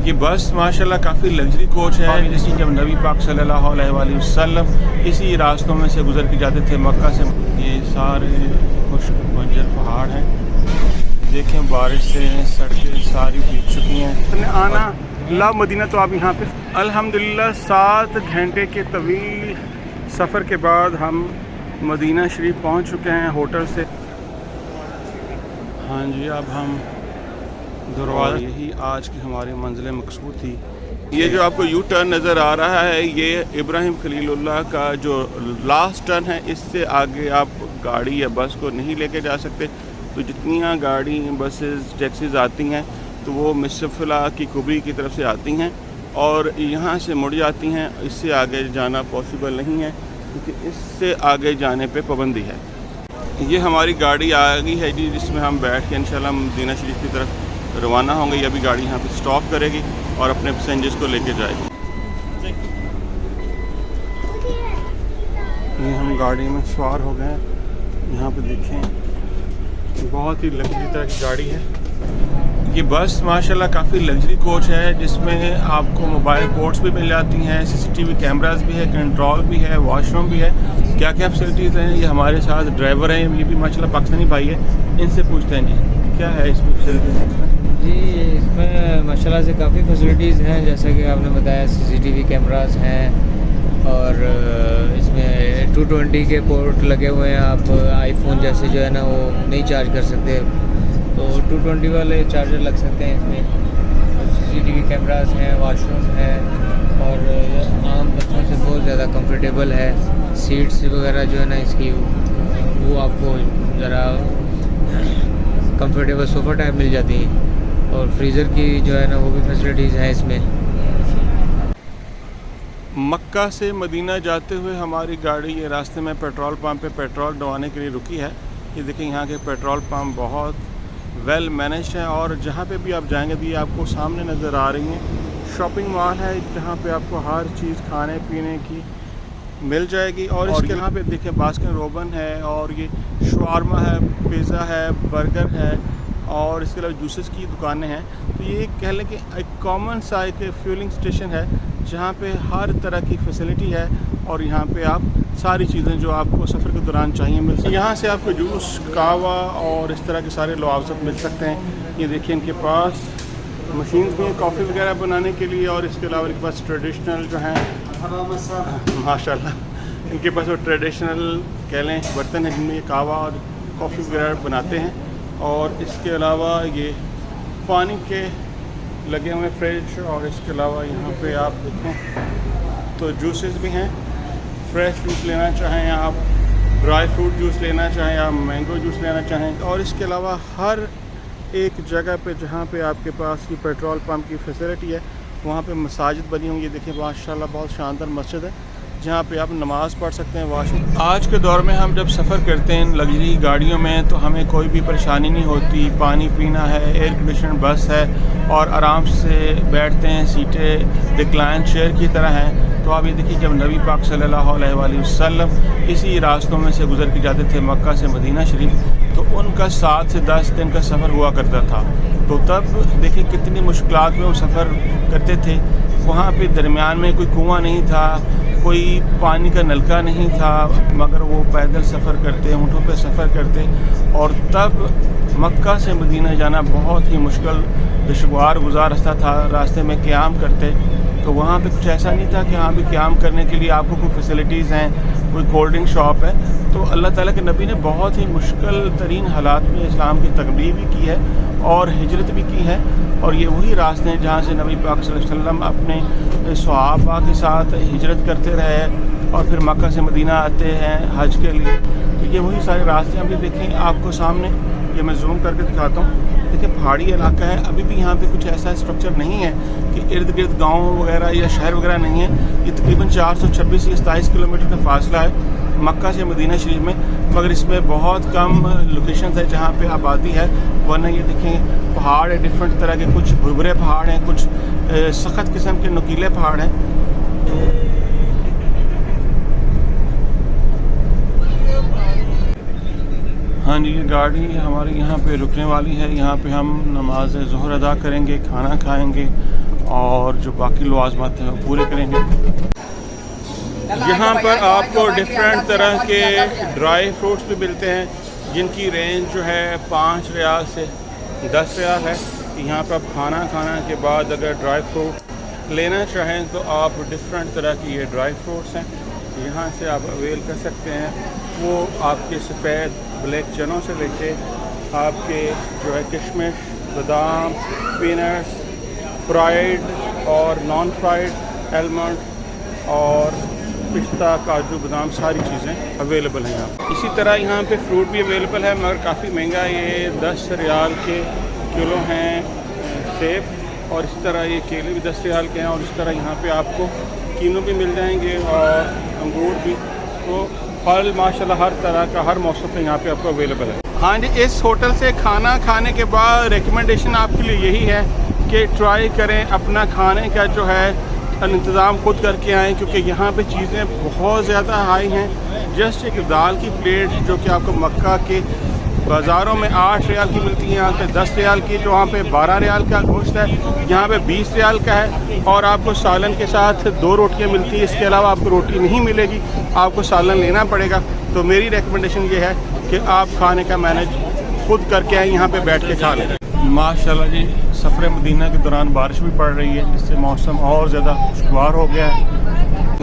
ये बस माशाल्लाह काफ़ी लग्जरी कोच है, जिसकी जब नबी पाक सल्लल्लाहु अलैहि वसल्लम इसी रास्तों में से गुजर के जाते थे मक्का से। ये सारे खुश्क बंजर पहाड़ हैं, देखें बारिश से सड़कें सारी भीग चुकी हैं। आना ला मदीना, तो आप यहाँ पे अल्हम्दुलिल्लाह 7 घंटे के तवील सफ़र के बाद हम मदीना शरीफ पहुँच चुके हैं होटल से। हाँ जी, अब हम दरवाज़ा, यही आज की हमारी मंजिल मकसूद थी। ये जो आपको यू टर्न नज़र आ रहा है, ये इब्राहिम खलीलुल्लाह का जो लास्ट टर्न है। इससे आगे आप गाड़ी या बस को नहीं लेके जा सकते। तो जितनी गाड़ी बसेस टैक्सीज आती हैं तो वो मिसफला की कुबरी की तरफ से आती हैं और यहाँ से मुड़ जाती हैं। इससे आगे जाना पॉसिबल नहीं है क्योंकि इससे आगे जाने पे पाबंदी है। ये हमारी गाड़ी आ गई है जी, जिसमें हम बैठ के इंशाल्लाह मदीना शरीफ की तरफ रवाना होंगे। ये अभी गाड़ी यहाँ पे स्टॉप करेगी और अपने पैसेंजर्स को लेके जाएगी। ये हम गाड़ी में सवार हो गए हैं। यहाँ पे देखें, बहुत ही लग्जरी तरह की गाड़ी है। ये बस माशाल्लाह काफ़ी लग्जरी कोच है, जिसमें आपको मोबाइल कोड्स भी मिल जाती हैं, CCTV कैमरास भी है, कंट्रोल भी है, वॉशरूम भी है। क्या क्या फैसिलिटीज़ हैं। ये हमारे साथ ड्राइवर हैं, ये भी माशाल्लाह पाकिस्तानी भाई है। इनसे पूछते हैं जी क्या है इसमें फैसिलिटीज़। जी, इसमें माशाल्लाह से काफ़ी फैसिलिटीज़ हैं, जैसा कि आपने बताया CCTV कैमरास हैं और इसमें 220 के पोर्ट लगे हुए हैं। आप आईफोन जैसे जो है ना वो नहीं चार्ज कर सकते, तो 220 वाले चार्जर लग सकते हैं इसमें। CCTV कैमरास हैं, वॉशरूम है और आम बच्चों से बहुत ज़्यादा कंफर्टेबल है। सीट्स वगैरह जो है ना इसकी वो आपको ज़रा कंफर्टेबल सोफ़ा टाइप मिल जाती है और फ्रीज़र की जो है ना वो भी फैसिलिटीज़ हैं इसमें। मक्का से मदीना जाते हुए हमारी गाड़ी ये रास्ते में पेट्रोल पंप पे पेट्रोल डलवाने के लिए रुकी है। ये देखें, यहाँ के पेट्रोल पंप बहुत वेल मैनेज्ड हैं और जहाँ पे भी आप जाएंगे तो ये आपको सामने नज़र आ रही हैं। शॉपिंग मॉल है जहाँ पे आपको हर चीज़ खाने पीने की मिल जाएगी। और इसके यहाँ पे देखें बास्किन रोबन है और ये शवारमा है, पिज़्ज़ा है, बर्गर है और इसके अलावा जूसेस की दुकानें हैं। तो ये कह लें कि एक कॉमन सा एक फ्यूलिंग स्टेशन है जहाँ पे हर तरह की फैसिलिटी है और यहाँ पे आप सारी चीज़ें जो आपको सफ़र के दौरान चाहिए मिल सकती हैं। यहाँ से आपको जूस, कहवा और इस तरह के सारे लवाज़त मिल सकते हैं। ये देखिए, इनके पास मशीन्स भी हैं कॉफ़ी वगैरह बनाने के लिए और इसके अलावा इनके पास ट्रेडिशनल जो हैं माशाल्लाह, इनके पास वो ट्रेडिशनल कह लें बर्तन हैं जिनमें ये कहवा और कॉफ़ी वगैरह बनाते हैं। और इसके अलावा ये पानी के लगे हुए फ्रिज और इसके अलावा यहाँ पे आप देखें तो जूसेस भी हैं। फ्रेश जूस लेना चाहें आप, ड्राई फ्रूट जूस लेना चाहें आप, मैंगो जूस लेना चाहें। और इसके अलावा हर एक जगह पे जहाँ पे आपके पास की पेट्रोल पंप की फैसिलिटी है वहाँ पे मसाजिद बनी हुई है। देखिए माशाल्लाह बहुत शानदार मस्जिद है जहाँ पे आप नमाज़ पढ़ सकते हैं, वॉशरूम। आज के दौर में हम जब सफ़र करते हैं लग्जरी गाड़ियों में तो हमें कोई भी परेशानी नहीं होती। पानी पीना है, एयर कंडीशन बस है और आराम से बैठते हैं, सीटें रिक्लाइन चेयर की तरह हैं। तो आप ये देखिए, जब नबी पाक सल्लल्लाहु अलैहि वसल्लम इसी रास्तों में से गुजर के जाते थे मक्का से मदीना शरीफ, तो उनका 7 से 10 दिन का सफ़र हुआ करता था। तो तब देखिए कितनी मुश्किलात में वो सफ़र करते थे। वहाँ पे दरमियान में कोई कुआं नहीं था, कोई पानी का नलका नहीं था, मगर वो पैदल सफ़र करते, ऊँटों पे सफ़र करते और तब मक्का से मदीना जाना बहुत ही मुश्किल दुश्वार गुज़ार रास्ता था। रास्ते में क़याम करते तो वहाँ पे कुछ ऐसा नहीं था कि हाँ भी क़याम करने के लिए आपको कोई फैसिलिटीज़ हैं, कोई कोल्ड ड्रिंक शॉप है। तो अल्लाह ताला के नबी ने बहुत ही मुश्किल तरीन हालात में इस्लाम की तकबीर भी की है और हिजरत भी की है। और ये वही रास्ते हैं जहाँ से नबी पाक सल्लल्लाहु अलैहि वसल्लम अपने सहाबा के साथ हिजरत करते रहे और फिर मक्का से मदीना आते हैं हज के लिए। तो ये वही सारे रास्ते अभी देखें आपको सामने, ये मैं जूम करके दिखाता हूँ। देखिए पहाड़ी इलाका है, अभी भी यहाँ पे कुछ ऐसा स्ट्रक्चर नहीं है कि इर्द गिर्द गाँव वगैरह या शहर वगैरह नहीं है। ये तकरीबन 426 या 27 किलोमीटर का फासला है मक्का से मदीना शरीफ में, मगर इसमें बहुत कम लोकेशन है जहाँ पे आबादी है। वरना ये देखें पहाड़ है डिफरेंट तरह के, कुछ भुरभुरे पहाड़ हैं, कुछ सख्त किस्म के नुकीले पहाड़ हैं। हाँ जी, ये गाड़ी हमारी यहाँ पे रुकने वाली है। यहाँ पे हम नमाज ज़ोहर अदा करेंगे, खाना खाएंगे और जो बाकी लवाज़मात हैं वो पूरे करेंगे। यहाँ पर आपको डिफरेंट तरह के ड्राई फ्रूट्स भी मिलते हैं जिनकी रेंज जो है 5 रियाल से 10 रियाल है। यहाँ पर आप खाना खाने के बाद अगर ड्राई फ्रूट लेना चाहें तो आप डिफरेंट तरह की ये ड्राई फ्रूट्स हैं यहाँ से आप अवेल कर सकते हैं। वो आपके सफ़ेद ब्लैक चनों से लेके आपके जो है किशमिश, बादाम, पीनट्स, फ्राइड और नॉन फ्राइड, आलमंड और पिस्ता, काजू, बादाम सारी चीज़ें अवेलेबल हैं यहाँ पर। इसी तरह यहाँ पे फ्रूट भी अवेलेबल है मगर काफ़ी महंगा, ये 10 रियाल के किलो हैं सेब, और इसी तरह ये केले भी 10 रियाल के हैं, और इस तरह यहाँ पे आपको कीनू भी मिल जाएंगे और अंगूर भी। तो फल माशाल्लाह हर तरह का हर मौसम पे यहाँ पे आपको अवेलेबल है। हाँ जी, इस होटल से खाना खाने के बाद रिकमेंडेशन आपके लिए यही है कि ट्राई करें अपना खाने का जो है इंतज़ाम खुद करके आएँ, क्योंकि यहाँ पे चीज़ें बहुत ज़्यादा हाई हैं। जस्ट एक दाल की प्लेट जो कि आपको मक्का के बाज़ारों में 8 रियाल की मिलती है, यहाँ पे 10 रियाल की, जो वहाँ पे 12 रियाल का गोश्त है यहाँ पे 20 रियाल का है, और आपको सालन के साथ 2 रोटियाँ मिलती हैं। इसके अलावा आपको रोटी नहीं मिलेगी, आपको सालन लेना पड़ेगा। तो मेरी रिकमेंडेशन ये है कि आप खाने का मैनेज खुद करके आएँ, यहाँ पे बैठ के खा लें। माशाल्लाह जी, सफ़र मदीना के दौरान बारिश भी पड़ रही है जिससे मौसम और ज़्यादा खुशगवार हो गया है।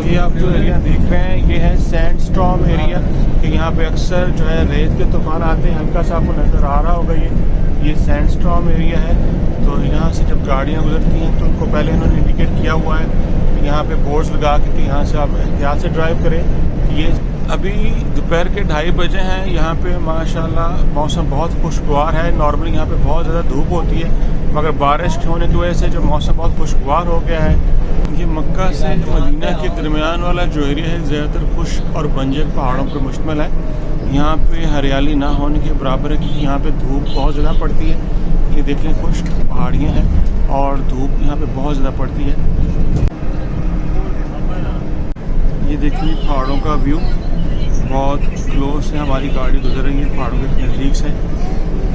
ये आप जो एरिया देख रहे हैं ये है सैंडस्टॉर्म एरिया, कि यहाँ पे अक्सर जो है रेत के तूफान आते हैं। हल्का सा आपको नज़र आ रहा होगा ये सैंडस्टॉर्म एरिया है। तो यहाँ से जब गाड़ियाँ गुजरती हैं तो उनको पहले इन्होंने इंडिकेट किया हुआ है कि यहाँ पे बोर्ड्स लगा के कि यहाँ से आप एहतियात से ड्राइव करें। ये अभी दोपहर के 2:30 बजे हैं। यहाँ पे माशाल्लाह मौसम बहुत खुशगवार है। नॉर्मली यहाँ पे बहुत ज़्यादा धूप होती है, मगर बारिश होने की वजह से जो मौसम बहुत खुशगवार हो गया है। ये मक्का से मदीना के दरमियान वाला जो एरिया है ज़्यादातर खुश्क और बंजर पहाड़ों पर मुश्तमिल है। यहाँ पे हरियाली ना होने के बराबर है, क्योंकि यहाँ पे धूप बहुत ज़्यादा पड़ती है। ये देखें, खुश्क पहाड़ियाँ हैं और धूप यहाँ पे बहुत ज़्यादा पड़ती है। ये देखिए पहाड़ों का व्यू बहुत क्लोज से हमारी गाड़ी गुजर रही है, पहाड़ों के नज़दीक से।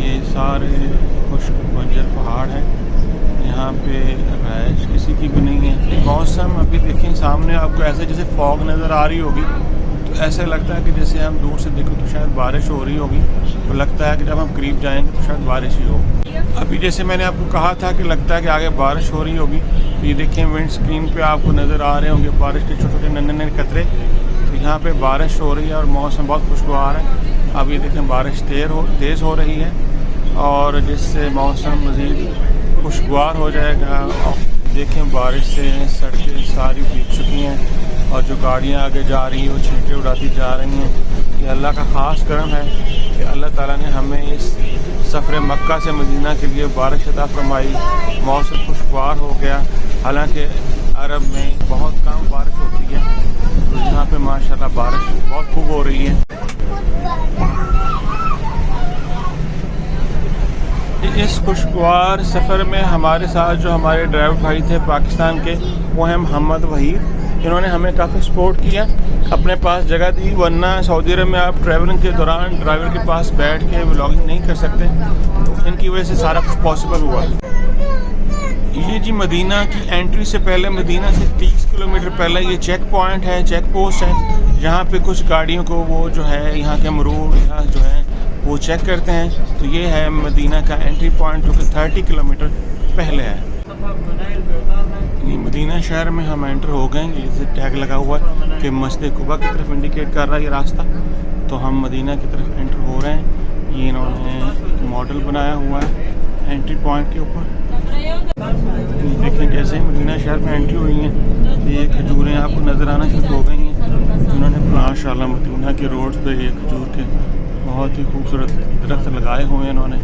ये सारे खुश्क बंजर पहाड़ हैं, यहाँ पे रहायश किसी की भी नहीं है। मौसम अभी देखें सामने आपको ऐसे जैसे फॉग नज़र आ रही होगी, तो ऐसे लगता है कि जैसे हम दूर से देखें तो शायद बारिश हो रही होगी, तो लगता है कि जब हम करीब जाएंगे तो शायद बारिश ही होगी। अभी जैसे मैंने आपको कहा था कि लगता है कि आगे बारिश हो रही होगी, तो ये देखें विंड स्क्रीन पे आपको नज़र आ रहे होंगे बारिश के छोटे छोटे नन्हे नन्हे कतरे। तो यहाँ पे बारिश हो रही है और मौसम बहुत खुशगवार है। अब ये देखें बारिश तेज़ हो रही है, और जिससे मौसम मज़ीद खुशगवार हो जाएगा। देखें बारिश से सड़कें सारी भीग चुकी हैं, और जो गाड़ियाँ आगे जा रही हैं वो छींटे उड़ाती जा रही हैं। ये अल्लाह का ख़ास करम है कि अल्लाह ताला ने हमें इस सफ़र मक्का से मदीना के लिए बारिश अता फरमाई। मौसम खुशगवार हो गया। हालांकि अरब में बहुत कम बारिश होती है, तो यहाँ पे माशाल्लाह बारिश बहुत खूब हो रही है। इस खुशगवार सफ़र में हमारे साथ जो हमारे ड्राइवर भाई थे पाकिस्तान के, वो हैं मोहम्मद वहीद। इन्होंने हमें काफ़ी सपोर्ट किया, अपने पास जगह दी, वरना सऊदी अरब में आप ट्रैवलिंग के दौरान ड्राइवर के पास बैठ के व्लॉगिंग नहीं कर सकते। तो इनकी वजह से सारा कुछ पॉसिबल हुआ। ये जी मदीना की एंट्री से पहले, मदीना से 30 किलोमीटर पहले ये चेक पॉइंट है, चेक पोस्ट है, जहाँ पे कुछ गाड़ियों को वो जो है यहाँ के मरूर यहाँ जो है वो चेक करते हैं। तो ये है मदीना का एंट्री पॉइंट, जो कि 30 किलोमीटर पहले है। ये मदीना शहर में हम एंटर हो गए। ये टैग लगा हुआ है कि मस्जिद कुबा की तरफ इंडिकेट कर रहा है ये रास्ता, तो हम मदीना की तरफ एंटर हो रहे हैं। ये इन्होंने मॉडल बनाया हुआ है एंट्री पॉइंट के ऊपर। देखें जैसे ही मदीना शहर में एंट्री हुई हैं, ये खजूरें आपको नज़र आना शुरू हो गई हैं। उन्होंने माशाल्लाह मदीना के रोड पे ये खजूर के बहुत ही खूबसूरत दरख्त लगाए हुए हैं इन्होंने।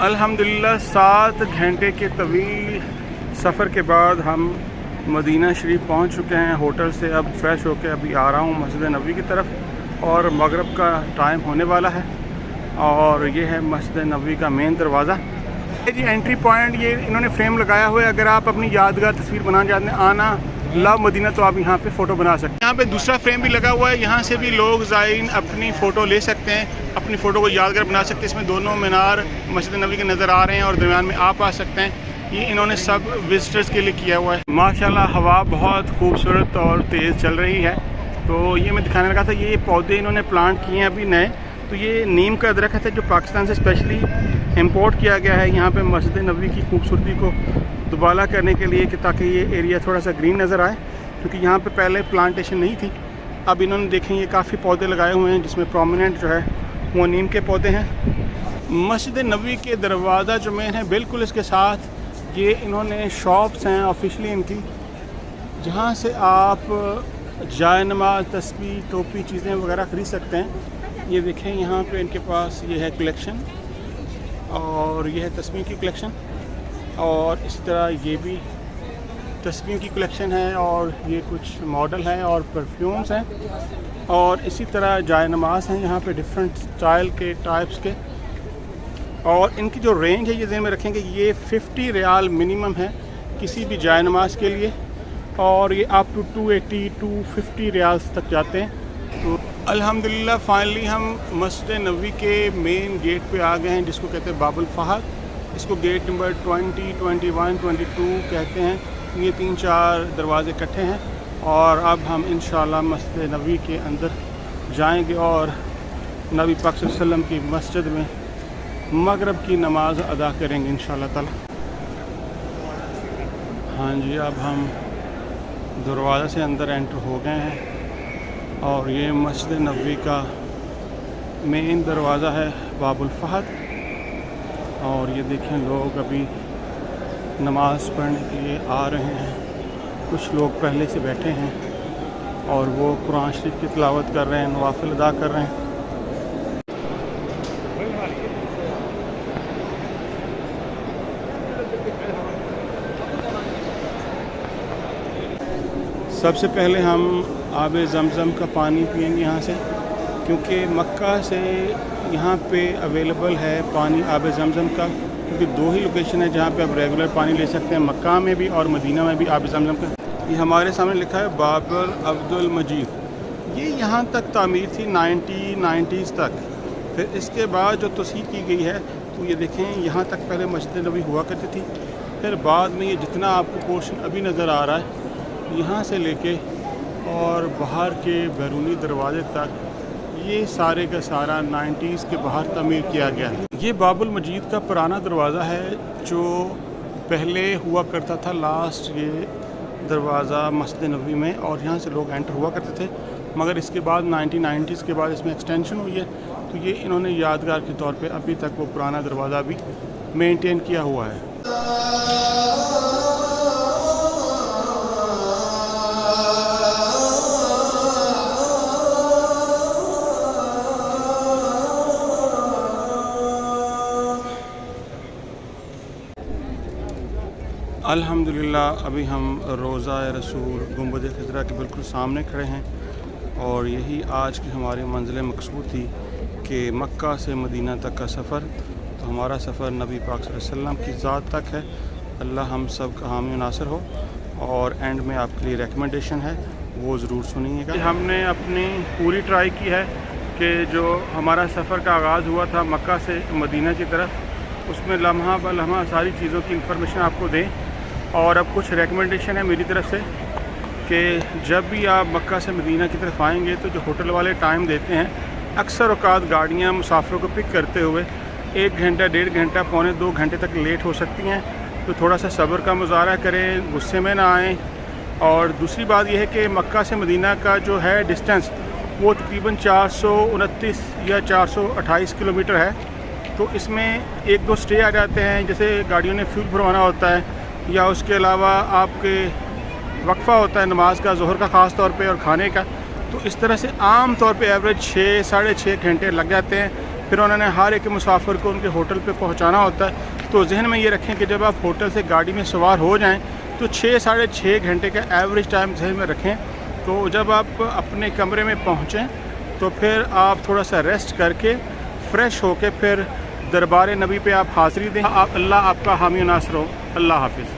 अल्हम्दुलिल्लाह 7 घंटे के तवील सफ़र के बाद हम मदीना शरीफ पहुंच चुके हैं। होटल से अब फ्रेश होकर अभी आ रहा हूं मस्जिद नबवी की तरफ, और मगरिब का टाइम होने वाला है। और ये है मस्जिद नबवी का मेन दरवाज़ा। ये जी एंट्री पॉइंट, ये इन्होंने फ्रेम लगाया हुआ है। अगर आप अपनी यादगार तस्वीर बनाना चाहते हैं, आना लव मदीना, तो आप यहाँ पे फ़ोटो बना सकते हैं। यहाँ पे दूसरा फ्रेम भी लगा हुआ है, यहाँ से भी लोग ज़ायरीन अपनी फ़ोटो ले सकते हैं, अपनी फ़ोटो को यादगार बना सकते हैं। इसमें दोनों मीनार मस्जिद नबवी के नज़र आ रहे हैं और दरमियान में आप आ सकते हैं। ये इन्होंने सब विजिटर्स के लिए किया हुआ है। माशाल्लाह हवा बहुत खूबसूरत और तेज़ चल रही है। तो ये मैं दिखाने लगा था, ये पौधे इन्होंने प्लांट किए हैं अभी नए। तो ये नीम का दरख्त है जो पाकिस्तान से स्पेशली इंपोर्ट किया गया है यहाँ पे मस्जिद नबवी की खूबसूरती को दुबाला करने के लिए, कि ताकि ये एरिया थोड़ा सा ग्रीन नज़र आए, क्योंकि यहाँ पे पहले प्लांटेशन नहीं थी। अब इन्होंने देखें ये काफ़ी पौधे लगाए हुए हैं, जिसमें प्रोमिनेंट जो है वो नीम के पौधे हैं। मस्जिद नबवी के दरवाज़ा जो मेन है बिल्कुल इसके साथ ये इन्होंने शॉप्स हैं ऑफिशियली इनकी, जहाँ से आप जाय नमाज, तस्बीह, टोपी, चीज़ें वगैरह ख़रीद सकते हैं। ये देखें यहाँ पे इनके पास ये है कलेक्शन, और ये है तस्बीह की कलेक्शन, और इसी तरह ये भी तस्बीह की कलेक्शन है, और ये कुछ मॉडल हैं और परफ्यूम्स हैं, और इसी तरह जाय नमाज हैं यहाँ पे डिफरेंट स्टाइल के, टाइप्स के। और इनकी जो रेंज है ये ज़हन में रखेंगे, ये 50 रियाल मिनिमम है किसी भी जाय नमाज के लिए, और ये अप टू 280 250 रियाल्स तक जाते हैं। तो अल्हम्दुलिल्लाह फाइनली हम मस्जिद नबवी के मेन गेट पे आ गए हैं, जिसको कहते हैं बाबुल फहद। इसको गेट नंबर 20, 21, 22 कहते हैं। ये 3-4 दरवाजे इकट्ठे हैं, और अब हम इंशाल्लाह मस्जिद नबवी के अंदर जाएंगे और नबी पाक सल्लल्लाहु अलैहि वसल्लम की मस्जिद में मगरिब की नमाज अदा करेंगे इंशाल्लाह ताला। हाँ जी, अब हम दरवाज़े से अंदर एंटर हो गए हैं, और ये मस्जिद नबवी का मेन दरवाज़ा है बाबुल फहद। और ये देखें लोग अभी नमाज़ पढ़ने के लिए आ रहे हैं। कुछ लोग पहले से बैठे हैं और वो कुरान शरीफ की तिलावत कर रहे हैं, नवाफिल अदा कर रहे हैं। सबसे पहले हम आब ज़मज़म का पानी पिएंगे यहाँ से, क्योंकि मक्का से यहाँ पे अवेलेबल है पानी आब ज़मज़म का, क्योंकि 2 ही लोकेशन है जहाँ पे आप रेगुलर पानी ले सकते हैं, मक्का में भी और मदीना में भी आब ज़मज़म का। ये हमारे सामने लिखा है बाबर अब्दुल मजीद। ये यहाँ तक तामीर थी 90s तक, फिर इसके बाद जो तस्हीह की गई है, तो ये देखें यहाँ तक पहले मस्जिद नबवी हुआ करती थी, फिर बाद में ये जितना आपको पोर्शन अभी नज़र आ रहा है यहाँ से लेके और बाहर के बैरूनी दरवाजे तक, ये सारे का सारा 90s के बाहर तमीर किया गया है। ये बाबुल मजीद का पुराना दरवाज़ा है जो पहले हुआ करता था लास्ट ये दरवाज़ा मस्जिद नबवी में, और यहाँ से लोग एंटर हुआ करते थे। मगर इसके बाद 1990s के बाद इसमें एक्सटेंशन हुई है, तो ये इन्होंने यादगार के तौर पे अभी तक वो पुराना दरवाज़ा भी मेंटेन किया हुआ है। अल्हम्दुलिल्लाह अभी हम रोज़ा रसूल गुंबद खिज़रा के बिल्कुल सामने खड़े हैं, और यही आज की हमारी मंजिल मकसूद थी कि मक्का से मदीना तक का सफ़र। तो हमारा सफ़र नबी पाक सल्लल्लाहु अलैहि वसल्लम की ज़ात तक है। अल्लाह हम सब का हामी नासिर हो। और एंड में आपके लिए रिकमेंडेशन है, वो ज़रूर सुनिएगा। हमने अपनी पूरी ट्राई की है कि जो हमारा सफ़र का आगाज़ हुआ था मक्का से मदीना की तरफ, उसमें लम्हा ब लम्हा सारी चीज़ों की इंफॉर्मेशन आपको दें। और अब कुछ रिकमेंडेशन है मेरी तरफ से कि जब भी आप मक्का से मदीना की तरफ आएंगे, तो जो होटल वाले टाइम देते हैं, अक्सर औक़ात गाड़ियाँ मुसाफिरों को पिक करते हुए 1 घंटा, 1.5 घंटा, पौने 2 घंटे तक लेट हो सकती हैं। तो थोड़ा सा सब्र का मुज़ाहरा करें, गुस्से में ना आएँ। और दूसरी बात यह है कि मक्का से मदीना का जो है डिस्टेंस, वो तकरीबन 429 या 428 किलोमीटर है। तो इसमें 1-2 स्टे आ जाते हैं, जैसे गाड़ियों ने फ्यूल भरवाना होता है, या उसके अलावा आपके वक्फ़ा होता है नमाज का, ज़ोहर का ख़ास तौर पे, और खाने का। तो इस तरह से आम तौर पे एवरेज 6 साढ़े 6 घंटे लग जाते हैं। फिर उन्होंने हर एक मुसाफिर को उनके होटल पे पहुंचाना होता है। तो जहन में ये रखें कि जब आप होटल से गाड़ी में सवार हो जाएं, तो 6 साढ़े 6 घंटे का एवरेज टाइम जहन में रखें। तो जब आप अपने कमरे में पहुँचें, तो फिर आप थोड़ा सा रेस्ट करके फ़्रेश होकर फिर दरबार नबी पे आप हाज़िरी दें। आप अल्लाह आपका हामी नासिर हो। अल्लाह हाफ़िज़।